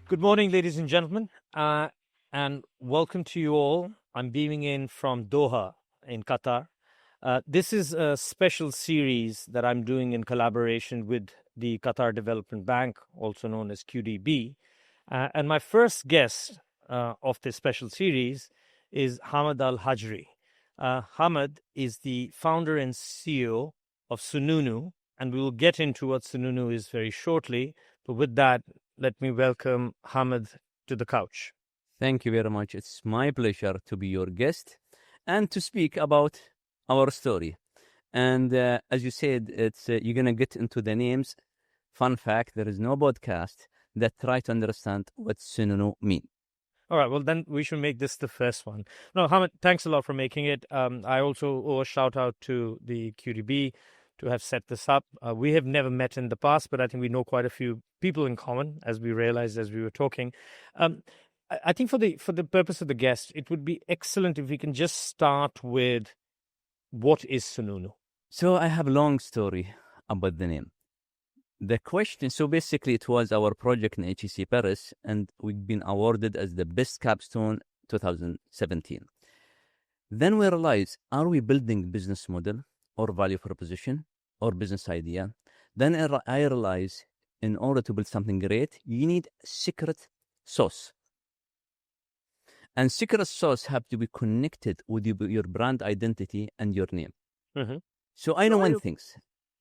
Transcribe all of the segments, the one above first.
Good morning, ladies and gentlemen, and welcome to you all. I'm beaming in from Doha in Qatar. This is a special series that I'm doing in collaboration with the Qatar Development Bank, also known as QDB. And my first guest of this special series is Hamad Al-Hajri. Hamad is the founder and CEO of Snoonu, and we will get into what Snoonu is very shortly. But with that, let me welcome Hamad to the couch. Thank you very much. It's my pleasure to be your guest and to speak about our story. And as you said, it's you're going to get into the names. Fun fact, there is no podcast that try to understand what Snoonu mean. All right, well, then we should make this the first one. No, Hamad, thanks a lot for making it. I also owe a shout out to the QDB to have set this up. We have never met in the past, but I think we know quite a few people in common, as we realized as we were talking. I think for the purpose of the guest, it would be excellent if we can just start with what is Snoonu? So I have a long story about the name. The question, so basically it was our project in HEC Paris, and we've been awarded as the best capstone 2017. Then we realized, are we building business model or value proposition or business idea? Then I realized, in order to build something great, you need secret sauce. And secret sauce have to be connected with your brand identity and your name. Mm-hmm. So I know one thing.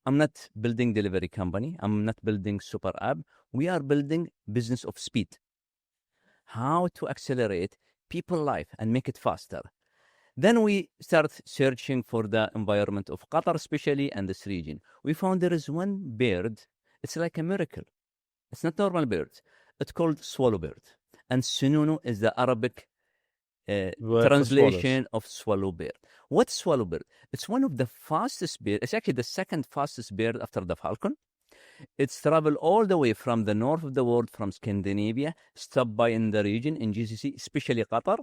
I'm not building delivery company. I'm not building super app. We are building business of speed. How to accelerate people's life and make it faster. Then we start searching for the environment of Qatar, especially, and this region. We found there is one bird. It's like a miracle. It's not normal bird. It's called swallow bird. And Snoonu is the Arabic translation of swallow bird. What's swallow bird? It's one of the fastest bird. It's actually the second fastest bird after the falcon. It's traveled all the way from the north of the world, from Scandinavia, stop by in the region, in GCC, especially Qatar,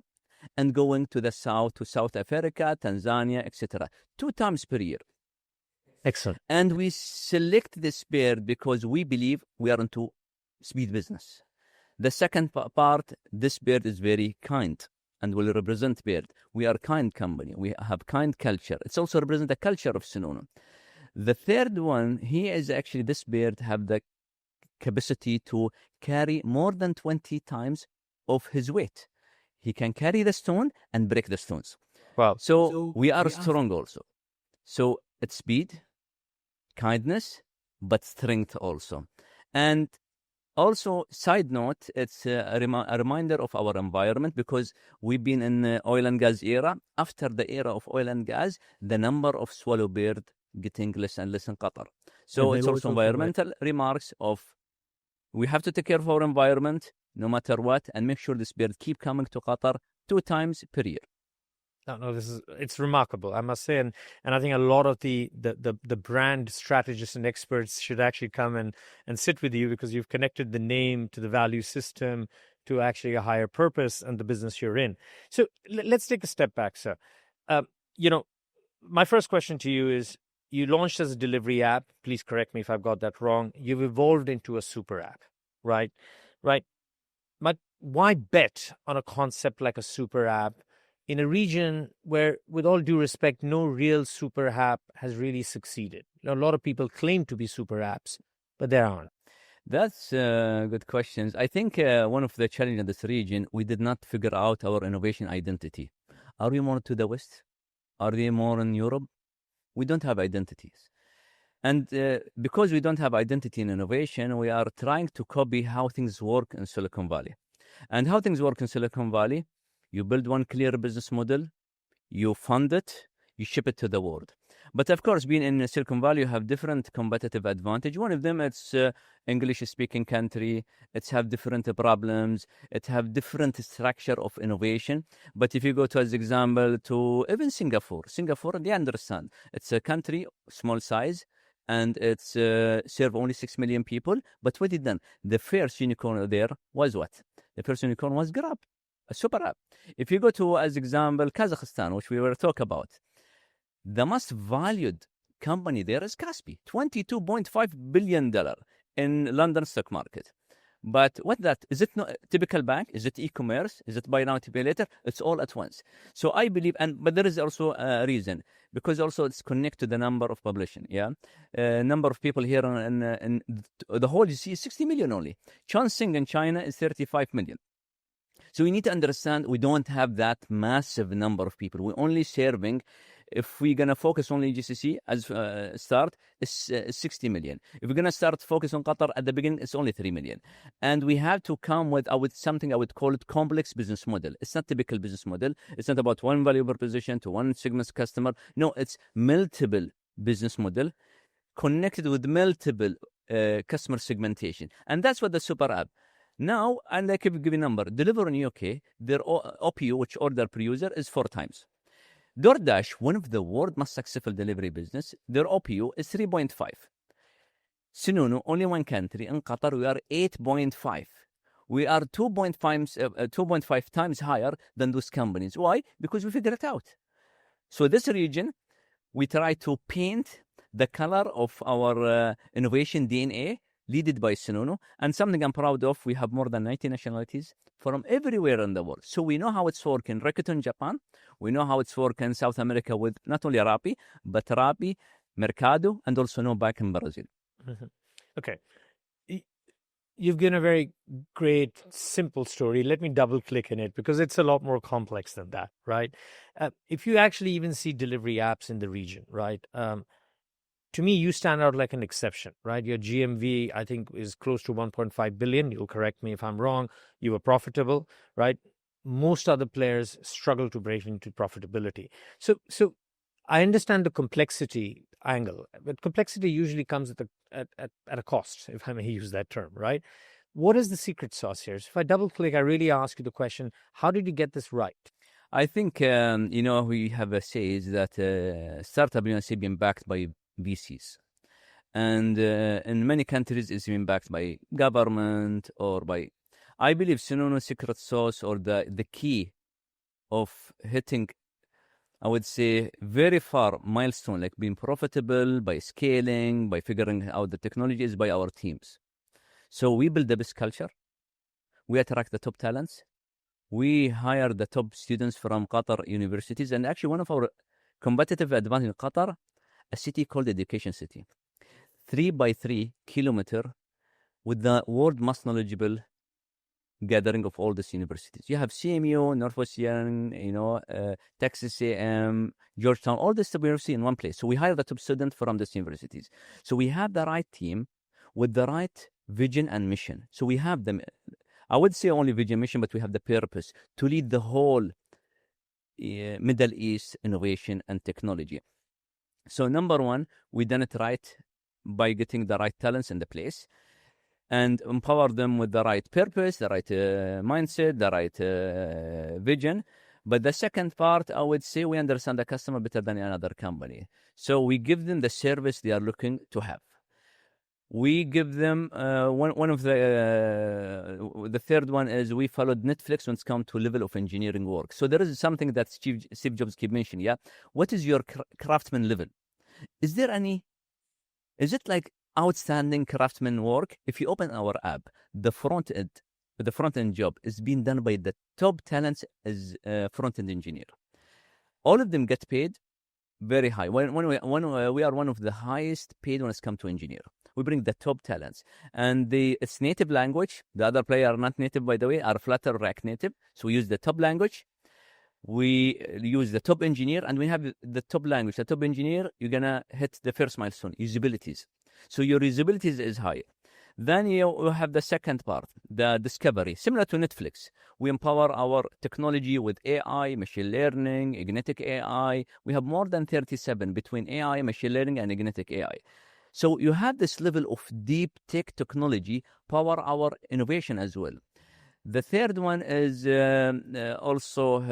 and going to the south, to South Africa, Tanzania, etc. 2 times per year. Excellent. And we select this bird because we believe we are into speed business. The second part, this bird is very kind and will represent bird. We are kind company. We have kind culture. It's also represent the culture of Snoonu. The third one, he is actually, this bird have the capacity to carry more than 20 times of his weight. He can carry the stone and break the stones. Wow. So we are strong also. So it's speed, kindness, but strength also. And also, side note, it's a reminder of our environment, because we've been in the oil and gas era. After the era of oil and gas, the number of swallow bird getting less and less in Qatar. So it's also environmental remarks of we have to take care of our environment no matter what, and make sure this bird keep coming to Qatar 2 times per year. No, it's remarkable, I must say, and I think a lot of the brand strategists and experts should actually come and sit with you, because you've connected the name to the value system to actually a higher purpose and the business you're in. So let's take a step back, sir. My first question to you is: you launched as a delivery app. Please correct me if I've got that wrong. You've evolved into a super app, right? But why bet on a concept like a super app in a region where, with all due respect, no real super app has really succeeded? A lot of people claim to be super apps, but there aren't. That's good questions. I think one of the challenges in this region, we did not figure out our innovation identity. Are we more to the West? Are they more in Europe? We don't have identities. And because we don't have identity in innovation, we are trying to copy how things work in Silicon Valley. And how things work in Silicon Valley, you build one clear business model, you fund it, you ship it to the world. But of course, being in Silicon Valley, you have different competitive advantage. One of them, it's English-speaking country. It's have different problems. It have different structure of innovation. But if you go to, as example, to even Singapore, they understand. It's a country, small size, and it's serve only 6 million people. But what it done? The first unicorn there was what? The first unicorn was Grab, a super app. If you go to, as example, Kazakhstan, which we were talking about, the most valued company there is Kaspi, $22.5 billion in London stock market. But what that is, it not typical bank? Is it e-commerce? Is it buy now to pay later? It's all at once. So I believe, but there is also a reason, because also it's connected to the number of population. Yeah, number of people here in the whole GCC is 60 million only. Chongqing in China is 35 million. So we need to understand we don't have that massive number of people. We're only serving, if we're going to focus only GCC as start, it's 60 million. If we're going to start focus on Qatar at the beginning, it's only 3 million. And we have to come with something I would call it complex business model. It's not typical business model. It's not about one value proposition to one segment customer. No, it's multiple business model connected with multiple customer segmentation. And that's what the super app. Now, and I can give you a number. Deliver in UK, their OPU, which order per user, is 4 times. DoorDash, one of the world's most successful delivery business, their OPU is 3.5. Snoonu, only one country. In Qatar, we are 8.5. We are 2.5 times higher than those companies. Why? Because we figured it out. So this region, we try to paint the color of our innovation DNA, led by Snoonu, and something I'm proud of, we have more than 90 nationalities from everywhere in the world. So we know how it's working. Rakuten Japan, we know how it's working in South America with not only Rappi, but Rappi, Mercado, and also know back in Brazil. Mm-hmm. Okay. You've given a very great, simple story. Let me double click in it because it's a lot more complex than that, right? If you actually even see delivery apps in the region, right? To me, you stand out like an exception, right? Your GMV, I think, is close to 1.5 billion. You'll correct me if I'm wrong. You were profitable, right? Most other players struggle to break into profitability. So I understand the complexity angle, but complexity usually comes at a cost, if I may use that term, right? What is the secret sauce here? So if I double click, I really ask you the question, how did you get this right? I think, we have a say is that startup is being backed by VCs. And in many countries, it's been backed by government or by, I believe, Snoonu's secret sauce or the key of hitting, I would say, very far milestone, like being profitable by scaling, by figuring out the technology is by our teams. So we build the best culture. We attract the top talents. We hire the top students from Qatar universities. And actually, one of our competitive advantage in Qatar, a city called Education City. 3 by 3 kilometer with the world most knowledgeable gathering of all these universities. You have CMU, Northwestern, Texas A&M, Georgetown, all this university in one place. So we hire the top student from these universities. So we have the right team with the right vision and mission. So we have them, I would say only vision mission, but we have the purpose to lead the whole Middle East innovation and technology. So number one, we done it right by getting the right talents in the place and empower them with the right purpose, the right mindset, the right vision. But the second part, I would say we understand the customer better than another company. So we give them the service they are looking to have. We give them one of the third one is we followed Netflix when it's come to level of engineering work. So there is something that Steve Jobs keep mentioning. Yeah, what is your craftsman level? Is it like outstanding craftsman work? If you open our app, the front end job is being done by the top talents as front end engineer. All of them get paid very high. When we are one of the highest paid when it's come to engineer. We bring the top talents, and it's native language. The other players are not native, by the way, are Flutter React native. So we use the top language. We use the top engineer, and we have the top language. The top engineer, you're gonna hit the first milestone, usabilities. So your usabilities is high. Then you have the second part, the discovery. Similar to Netflix, we empower our technology with AI, machine learning, agnetic AI. We have more than 37 between AI, machine learning, and agnetic AI. So you have this level of deep tech technology power our innovation as well. The third one is also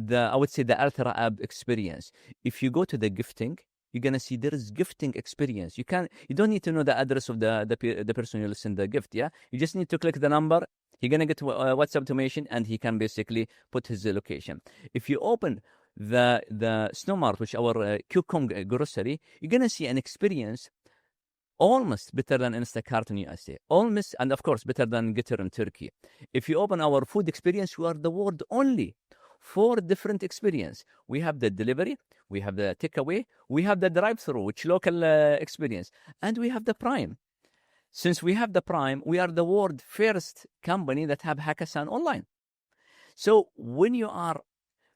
I would say the Ultra app experience. If you go to the gifting, you're gonna see there is gifting experience. You don't need to know the address of the person you send the gift. Yeah, you just need to click the number. You're gonna get WhatsApp automation, and he can basically put his location. If you open the Snowmart, which our Qcom grocery, you're gonna see an experience almost better than Instacart in USA, almost, and of course better than Getter in Turkey. If you open our food experience, we are the world only 4 different experience. We have the delivery, we have the takeaway, we have the drive-through, which local experience, and we have the Prime. Since we have the Prime, we are the world first company that have hackathon online. So when you are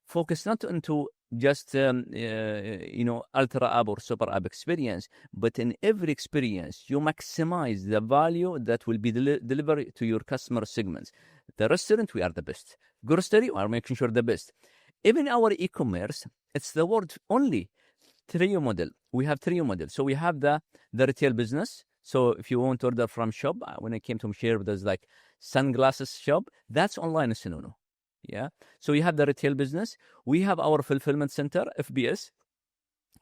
focused not into just ultra app or super app experience, but in every experience you maximize the value that will be delivered to your customer segments. The restaurant, we are the best. Grocery, we are making sure the best. Even our e-commerce, it's the world only trio model. We have trio model. So we have the retail business. So if you want to order from shop, when I came to share, there's like sunglasses shop, that's online in Snoonu. Yeah. So you have the retail business. We have our fulfillment center, FBS.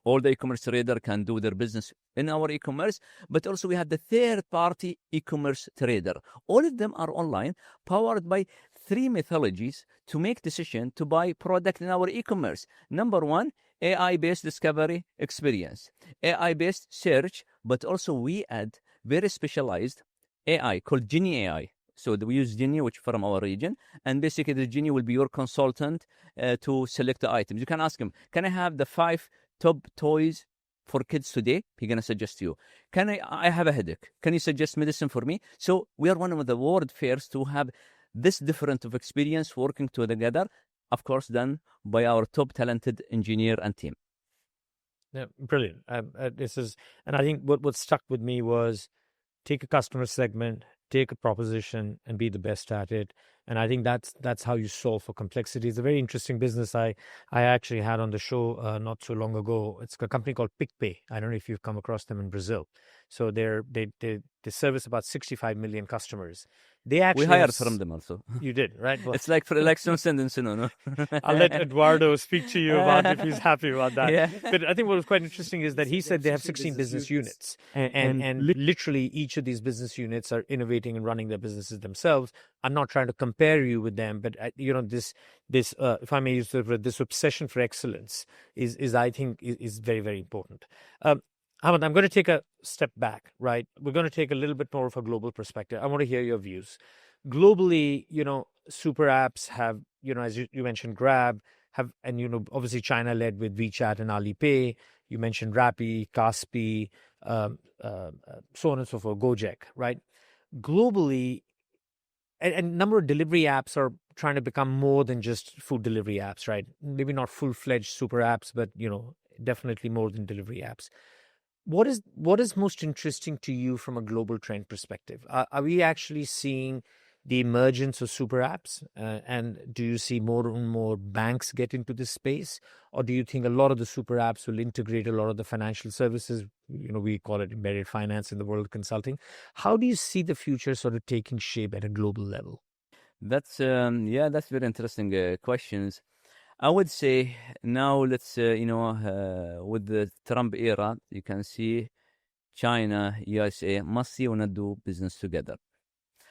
All the e-commerce trader can do their business in our e-commerce, but also we have the third-party e-commerce trader. All of them are online, powered by 3 methodologies to make decision to buy product in our e-commerce. Number 1, AI-based discovery experience, AI-based search, but also we add very specialized AI called Genie AI. So we use Genie, which from our region, and basically the Genie will be your consultant to select the items. You can ask him, can I have the 5 top toys for kids today? He's going to suggest to you. I have a headache. Can you suggest medicine for me? So we are one of the world first to have this different of experience working together, of course, done by our top talented engineer and team. Yeah, brilliant. And I think what stuck with me was take a customer segment, take a proposition, and be the best at it. And I think that's how you solve for complexity. It's a very interesting business I actually had on the show not so long ago. It's a company called PicPay. I don't know if you've come across them in Brazil. So they service about 65 million customers. They actually we hired from them also. You did, right? Well, it's like for elections and Snoonu. I'll let Eduardo speak to you about if he's happy about that. Yeah. But I think what was quite interesting is that he said they have 16 business units. And literally each of these business units are innovating and running their businesses themselves. I'm not trying to compare you with them, but this if I may use the word, this obsession for excellence is I think is very, very important. Hamad, I'm going to take a step back, right? We're going to take a little bit more of a global perspective. I want to hear your views. Globally, super apps have, as you mentioned, Grab have, and, obviously China led with WeChat and Alipay. You mentioned Rappi, Kaspi, so on and so forth, Gojek, right? Globally, and a number of delivery apps are trying to become more than just food delivery apps, right? Maybe not full-fledged super apps, but, definitely more than delivery apps. What is most interesting to you from a global trend perspective? Are we actually seeing the emergence of super apps? And do you see more and more banks get into this space? Or do you think a lot of the super apps will integrate a lot of the financial services? We call it embedded finance in the world of consulting. How do you see the future sort of taking shape at a global level? That's very interesting questions. I would say now let's with the Trump era, you can see China, USA must see wanna do business together.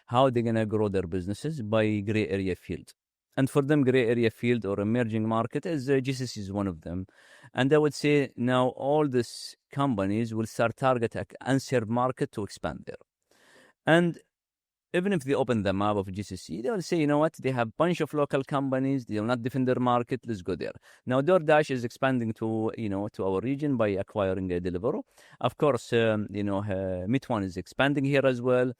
How are they gonna grow their businesses? By gray area field. And for them, gray area field or emerging market is GCC is one of them. And I would say now all these companies will start target unserved market to expand there. And even if they open the map of GCC, they will say, they have a bunch of local companies. They will not defend their market. Let's go there. Now, DoorDash is expanding to our region by acquiring a Deliveroo. Of course, Meituan is expanding here as well.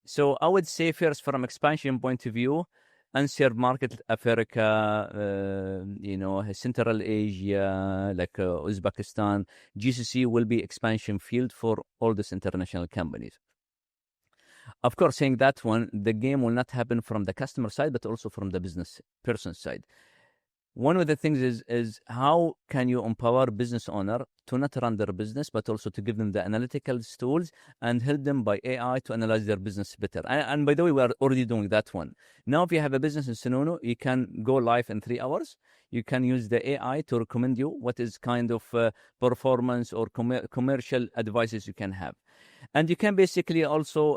So I would say first, from expansion point of view, unserved market, Africa, Central Asia, like Uzbekistan, GCC will be expansion field for all these international companies. Of course, saying that one, the game will not happen from the customer side, but also from the business person side. One of the things is how can you empower business owner to not run their business, but also to give them the analytical tools and help them by AI to analyze their business better. And by the way, we are already doing that one. Now, if you have a business in Snoonu, you can go live in 3 hours. You can use the AI to recommend you what is kind of performance or commercial advices you can have. And you can basically also,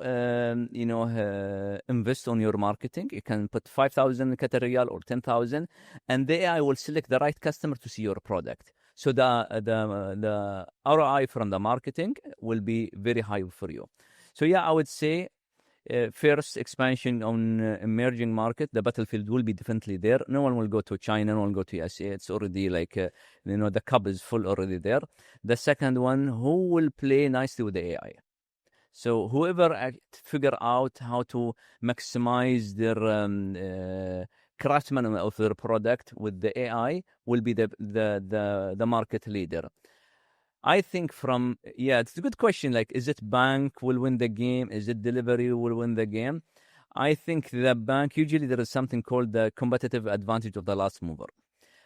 invest on your marketing. You can put 5,000 Qatar Riyal or 10,000, and the AI will select the right customer to see your product. So the ROI from the marketing will be very high for you. So yeah, I would say first expansion on emerging market. The battlefield will be definitely there. No one will go to China. No one will go to USA. It's already like the cup is full already there. The second one, who will play nicely with the AI? So whoever figure out how to maximize their craftsman of their product with the AI will be the market leader. I think it's a good question. Like, is it bank will win the game? Is it delivery will win the game? I think the bank, usually there is something called the competitive advantage of the last mover.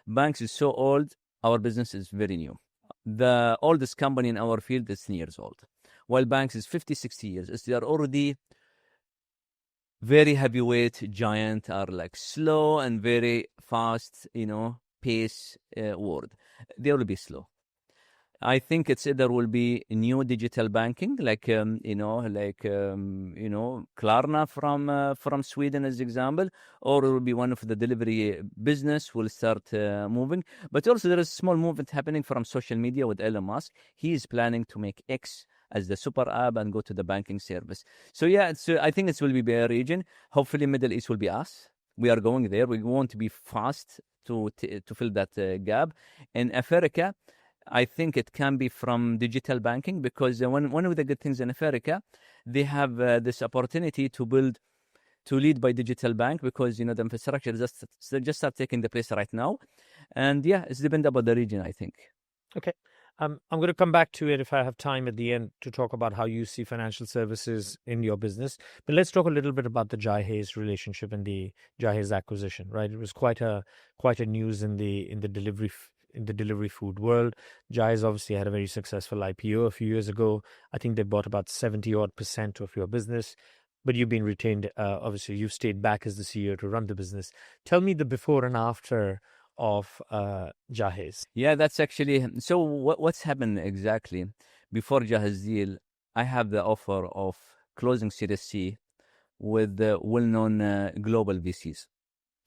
Banks is so old, our business is very new. The oldest company in our field is 10 years old. While banks is 50, 60 years. They are already very heavyweight giant, are like slow and very fast, pace world. They will be slow. I think it's either will be new digital banking, like Klarna from Sweden as example, or it will be one of the delivery business will start moving. But also there is a small movement happening from social media with Elon Musk. He is planning to make X as the super app and go to the banking service. So yeah, I think it will be a region. Hopefully, Middle East will be us. We are going there. We want to be fast to fill that gap. In Africa, I think it can be from digital banking because one of the good things in Africa, they have this opportunity to lead by digital bank because the infrastructure just start taking the place right now, and yeah, it's depend about the region, I think. Okay. I'm going to come back to it if I have time at the end to talk about how you see financial services in your business. But let's talk a little bit about the Jahez relationship and the Jahez acquisition. Right, it was quite a news in the delivery food world. Jahez obviously had a very successful IPO a few years ago. I think they bought about 70% of your business. But you've been retained. Obviously, you've stayed back as the CEO to run the business. Tell me the before and after of Jahez. Yeah, that's actually so. What's happened exactly before Jahez deal? I have the offer of closing Series C with the well-known global VCs.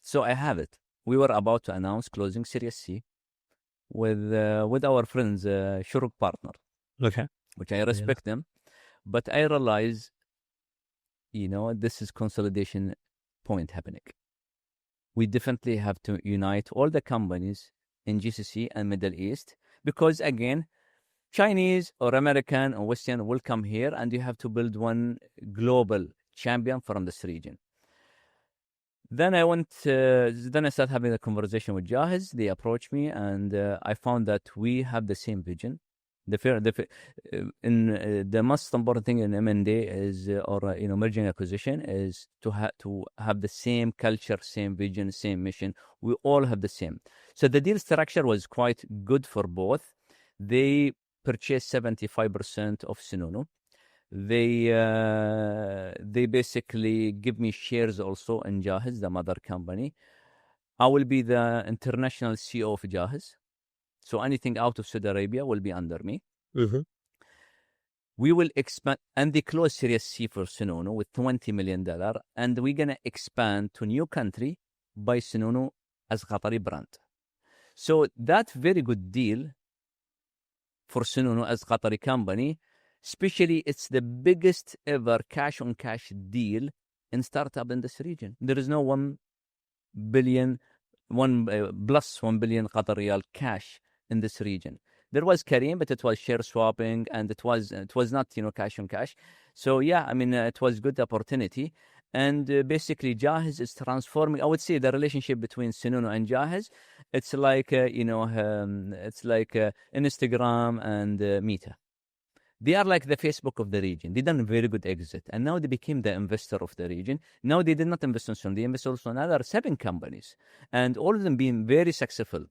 So I have it. We were about to announce closing Series C with our friends, Shuruk partner. Okay. Which I respect them, but I realize, this is consolidation point happening. We definitely have to unite all the companies in GCC and Middle East because, again, Chinese or American or Western will come here and you have to build one global champion from this region. Then I started having a conversation with Jahez. They approached me and I found that we have the same vision. The most important thing in M&A is merging acquisition is to have the same culture, same vision, same mission. We all have the same. So the deal structure was quite good for both. They purchased 75% of Snoonu. They basically give me shares also in Jahez, the mother company. I will be the international CEO of Jahez. So anything out of Saudi Arabia will be under me. Mm-hmm. We will expand, and they close Series C for Snoonu with $20 million, and we're going to expand to new country by Snoonu as Qatari brand. So that's very good deal for Snoonu as Qatari company. Especially, it's the biggest ever cash-on-cash deal in startup in this region. There is no 1 billion Qatar Riyal cash in this region. There was Kareem, but it was share swapping, and it was not cash on cash. So yeah, it was good opportunity, and basically Jahez is transforming. I would say the relationship between Snoonu and Jahez, it's like Instagram and Meta. They are like the Facebook of the region. They done a very good exit. And now they became the investor of the region. Now they did not invest on Snoonu. They invested also on other 7 companies. And all of them being very successful.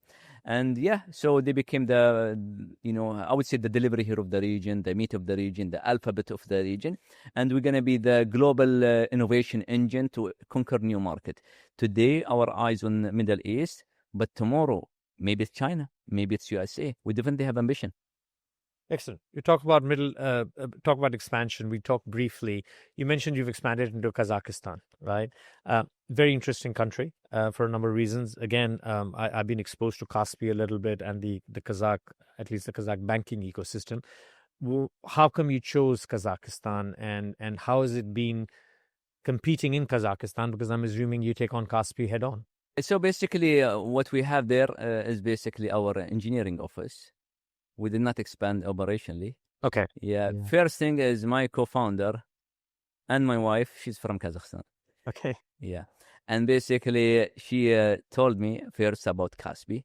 And yeah, so they became the, I would say the delivery hero of the region, the meat of the region, the alphabet of the region. And we're going to be the global innovation engine to conquer new market. Today, our eyes on the Middle East. But tomorrow, maybe it's China. Maybe it's USA. We definitely have ambition. Excellent. You talk about talk about expansion. We talked briefly. You mentioned you've expanded into Kazakhstan, right? Very interesting country for a number of reasons. Again, I've been exposed to Kaspi a little bit and the Kazakh, at least the Kazakh banking ecosystem. How come you chose Kazakhstan, and how has it been competing in Kazakhstan? Because I'm assuming you take on Kaspi head on. So basically, what we have there is basically our engineering office. We did not expand operationally. Okay. Yeah. First thing is my co-founder and my wife, she's from Kazakhstan. Okay. Yeah. And basically, she told me first about Kaspi.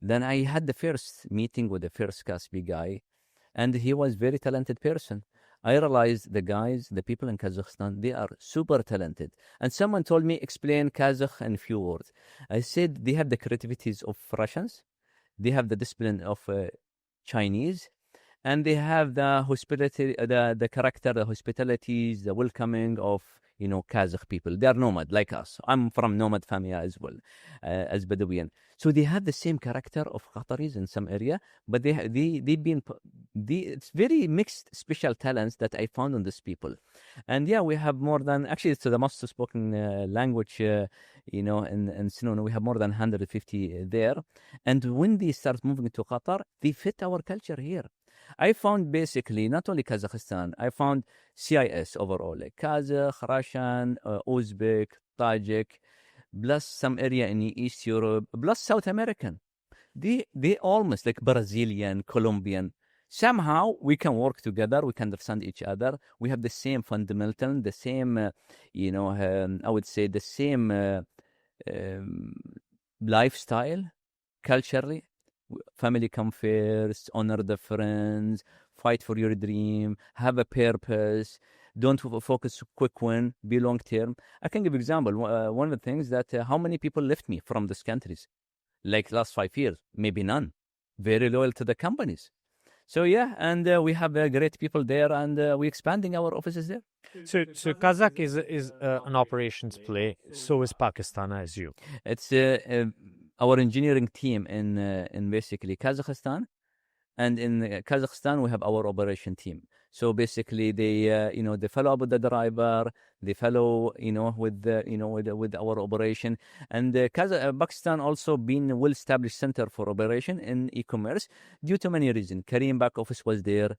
Then I had the first meeting with the first Kaspi guy, and he was very talented person. I realized the people in Kazakhstan, they are super talented. And someone told me, explain Kazakh in few words. I said, they have the creativities of Russians. They have the discipline of Chinese. And they have the hospitality, the character, the hospitalities, the welcoming of, Kazakh people. They are nomad like us. I'm from nomad family as well, as Bedouin. So they have the same character of Qataris in some area, but it's very mixed special talents that I found on these people. And yeah, we have more than, actually it's the most spoken language, in Snoonu. We have more than 150 there. And when they start moving to Qatar, they fit our culture here. I found basically not only Kazakhstan, I found CIS overall, like Kazakh, Russian, Uzbek, Tajik, plus some area in East Europe, plus South American. They almost like Brazilian, Colombian. Somehow we can work together, we can understand each other. We have the same fundamental, the same, I would say the same lifestyle, culturally. Family come first, honor the friends, fight for your dream, have a purpose, don't focus quick win, be long term. I can give example. One of the things that how many people left me from these countries, like last 5 years, maybe none. Very loyal to the companies. So yeah, and we have great people there, and we're expanding our offices there. So Kazakh is an operations play. So is Pakistan, I assume. It's our engineering team in basically Kazakhstan, and in Kazakhstan we have our operation team. So basically they they follow up with the driver, they follow with our operation, and Pakistan also been well established center for operation in e-commerce due to many reasons. Careem back office was there,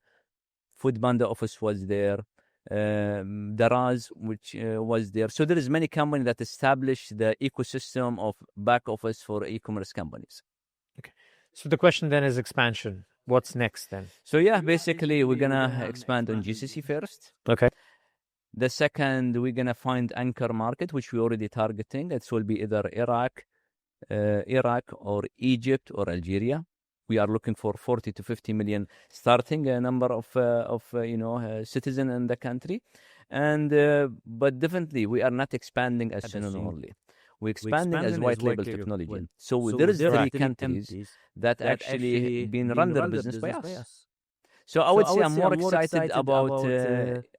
Food Panda office was there, Daraz, which was there. So there is many companies that establish the ecosystem of back office for e-commerce companies. Okay. So the question then is expansion. What's next then? So yeah, basically we're gonna expand on GCC first. Okay. The second, we're gonna find anchor market, which we're already targeting. It will be either Iraq or Egypt or Algeria. We are looking for 40 to 50 million starting a number of citizens in the country, and but definitely we are not expanding as Snoonu only. We're expanding as white label technology. So there is 3 countries that actually been run their business by us. So I would say I'm more excited about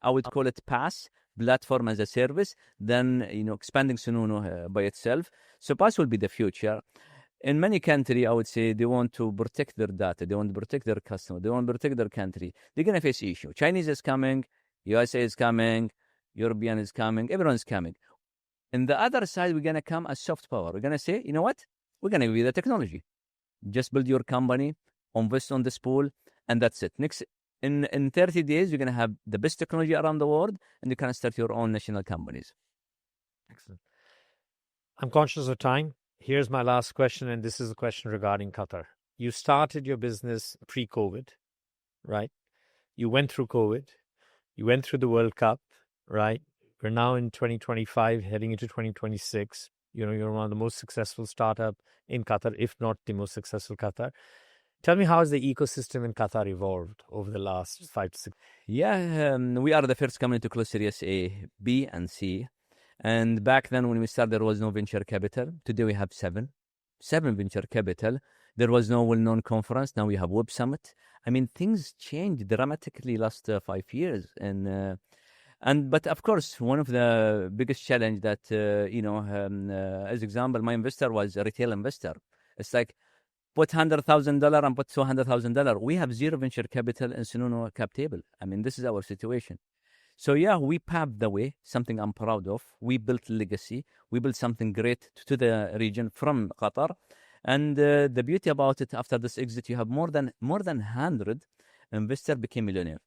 I would call it PaaS, platform as a service, than expanding Snoonu by itself. So PaaS will be the future. In many countries, I would say they want to protect their data. They want to protect their customer. They want to protect their country. They're going to face issue. Chinese is coming. USA is coming. European is coming. Everyone's coming. On the other side, we're going to come as soft power. We're going to say, you know what? We're going to give you the technology. Just build your company, invest on this pool, and that's it. Next, in 30 days, you're going to have the best technology around the world, and you can start your own national companies. Excellent. I'm conscious of time. Here's my last question, and this is a question regarding Qatar. You started your business pre-COVID, right? You went through COVID. You went through the World Cup, right? We're now in 2025, heading into 2026. You're one of the most successful startup in Qatar, if not the most successful Qatar. Tell me, how has the ecosystem in Qatar evolved over the last 5 to 6? Yeah, we are the first company to close Series A, B, and C. And back then when we started, there was no venture capital. Today we have 7 venture capital. There was no well-known conference. Now we have Web Summit. I mean, things changed dramatically last 5 years. But of course, one of the biggest challenge that, as example, my investor was a retail investor. It's like, put $100,000 and put $200,000. We have zero venture capital in Snoonu cap table. I mean, this is our situation. So yeah, we paved the way, something I'm proud of. We built legacy. We built something great to the region from Qatar. And the beauty about it, after this exit, you have more than 100 investors became millionaire.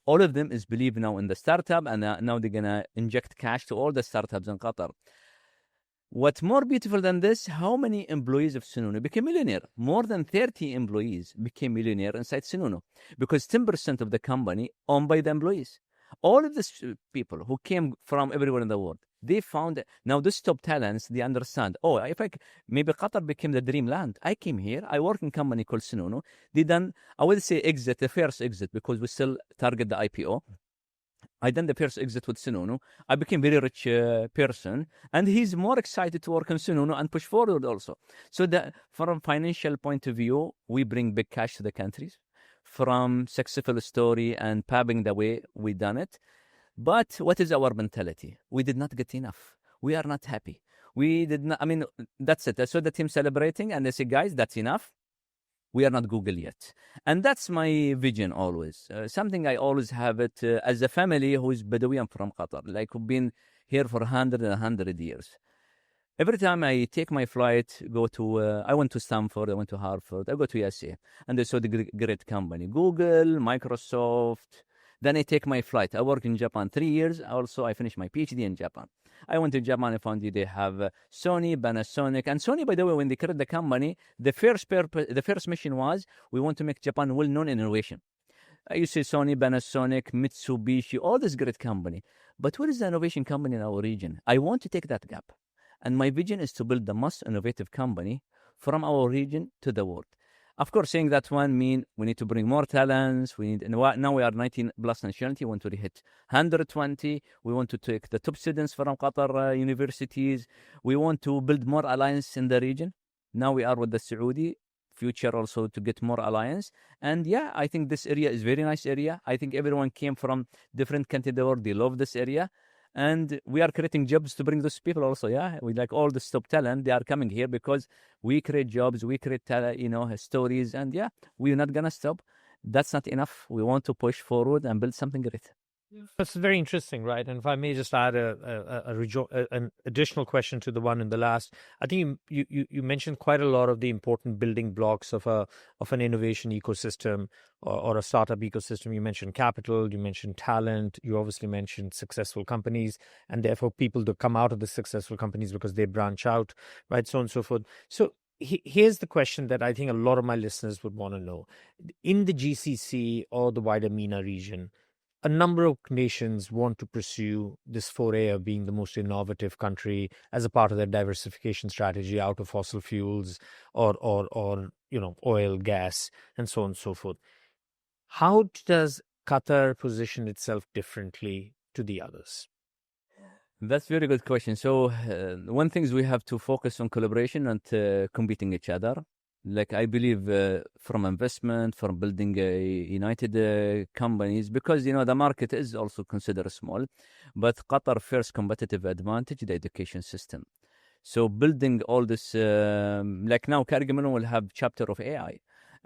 All of them is believe now in the startup, and now they're gonna inject cash to all the startups in Qatar. What's more beautiful than this, how many employees of Snoonu became millionaire? More than 30 employees became millionaire inside Snoonu because 10% of the company owned by the employees. All of these people who came from everywhere in the world, they found now this top talents, they understand, oh, if maybe Qatar became the dream land. I came here, I work in a company called Snoonu. They done, I will say exit, the first exit, because we still target the IPO. I done the first exit with Snoonu. I became very rich person, and he's more excited to work on Snoonu and push forward also. So from financial point of view, we bring big cash to the countries. From successful story and paving the way, we done it. But what is our mentality? We did not get enough. We are not happy. We did not. I mean, that's it. I saw the team celebrating, and they say, guys, that's enough. We are not Google yet. And that's my vision always. Something I always have it as a family who is Bedouin from Qatar. Like we've been here for 100 years. Every time I take my flight, I went to Stanford, I went to Harvard, I go to USA. And I saw the great company, Google, Microsoft. Then I take my flight. I worked in Japan 3 years. Also, I finished my PhD in Japan. I went to Japan. I found they have Sony, Panasonic. And Sony, by the way, when they created the company, the first mission was, we want to make Japan well-known in innovation. You see Sony, Panasonic, Mitsubishi, all this great company. But what is the innovation company in our region? I want to take that gap. And my vision is to build the most innovative company from our region to the world. Of course, saying that one mean we need to bring more talents. Now we are 19 plus nationality. We want to hit 120. We want to take the top students from Qatar universities. We want to build more alliance in the region. Now we are with the Saudi. Future also to get more alliance. And yeah, I think this area is very nice area. I think everyone came from different countries in the world. They love this area. And we are creating jobs to bring those people also, yeah. We like all the top talent. They are coming here because we create jobs, we create stories, and yeah, we're not gonna stop. That's not enough. We want to push forward and build something great. That's very interesting, right? And if I may just add an additional question to the one in the last, I think you mentioned quite a lot of the important building blocks of an innovation ecosystem or a startup ecosystem. You mentioned capital, you mentioned talent, you obviously mentioned successful companies, and therefore people to come out of the successful companies because they branch out, right? So on and so forth. So here's the question that I think a lot of my listeners would want to know. In the GCC or the wider MENA region, a number of nations want to pursue this foray of being the most innovative country as a part of their diversification strategy out of fossil fuels or oil, gas, and so on and so forth. How does Qatar position itself differently to the others? That's a very good question. So one thing is we have to focus on collaboration and competing each other. Like I believe from investment, from building united companies, because the market is also considered small, but Qatar first competitive advantage, the education system. So building all this, like now Cargill will have chapter of AI,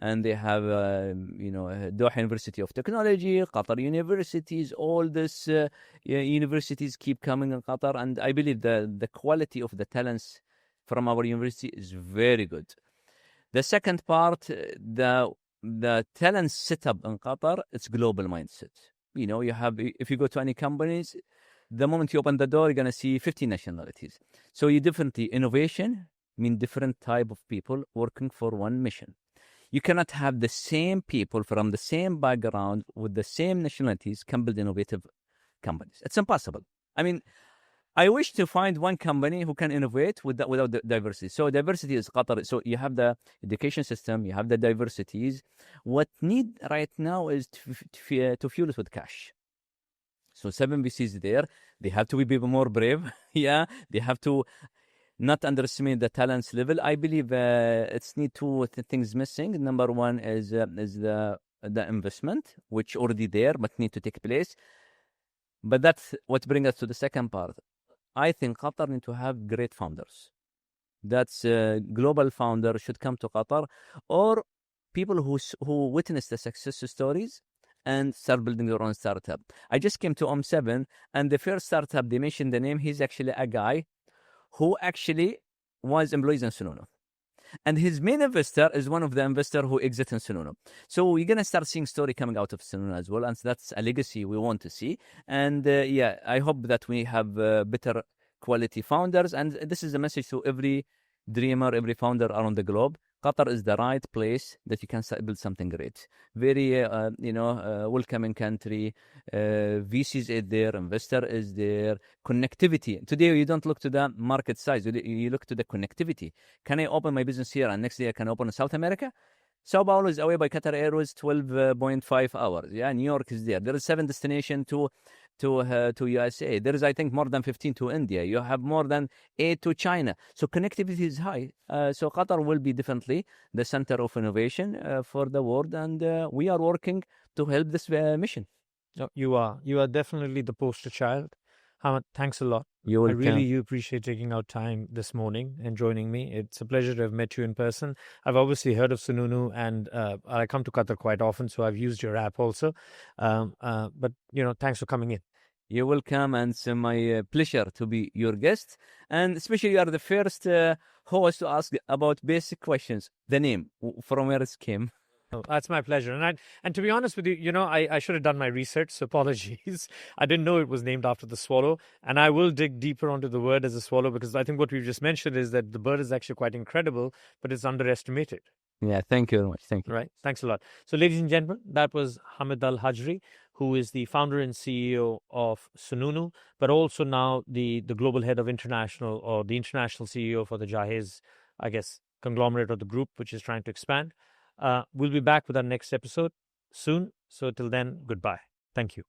and they have Doha University of Technology, Qatar universities, all this universities keep coming in Qatar, and I believe the quality of the talents from our university is very good. The second part, the talent setup in Qatar, it's global mindset. You have, if you go to any companies, the moment you open the door, you're going to see 50 nationalities. So you differently, innovation mean different type of people working for one mission. You cannot have the same people from the same background with the same nationalities can build innovative companies. It's impossible. I mean, I wish to find one company who can innovate without the diversity. So diversity is Qatar. So you have the education system, you have the diversities. What need right now is to fuel it with cash. So 7 VCs there. They have to be more brave. Yeah, they have to not underestimate the talents level. I believe it's need two things missing. Number one is the investment, which already there but need to take place. But that's what brings us to the second part. I think Qatar need to have great founders. That's a global founder should come to Qatar, or people who witness the success stories and start building their own startup. I just came to Om7, and the first startup they mentioned the name. He's actually a guy who actually was employees in Snoonu. And his main investor is one of the investor who exit in Snoonu. So we're gonna start seeing story coming out of Snoonu as well, and that's a legacy we want to see. And yeah, I hope that we have better quality founders. And this is a message to every dreamer, every founder around the globe. Qatar is the right place that you can build something great. Very, welcoming country. VCs is there, investor is there, connectivity. Today, you don't look to the market size. You look to the connectivity. Can I open my business here and next day I can open in South America? Sao Paulo is away by Qatar Airways 12.5 hours. Yeah, New York is there. There is 7 destinations to USA. There is, I think, more than 15 to India. You have more than 8 to China. So connectivity is high. So Qatar will be definitely the center of innovation for the world, and we are working to help this mission. No, you are definitely the poster child. Hamad, thanks a lot. You will I really appreciate taking out time this morning and joining me. It's a pleasure to have met you in person. I've obviously heard of Snoonu, and I come to Qatar quite often, so I've used your app also. But thanks for coming in. You're welcome, and it's my pleasure to be your guest. And especially, you are the first host to ask about basic questions. The name, from where it came. Oh, that's my pleasure. And to be honest with you, I should have done my research, so apologies. I didn't know it was named after the swallow. And I will dig deeper onto the word as a swallow, because I think what we've just mentioned is that the bird is actually quite incredible, but it's underestimated. Yeah, thank you very much. Thank you. Right. Thanks a lot. So, ladies and gentlemen, that was Hamad Al-Hajri, who is the founder and CEO of Snoonu, but also now the global head of international, or the international CEO for the Jahez, I guess, conglomerate of the group, which is trying to expand. We'll be back with our next episode soon. So till then, goodbye. Thank you.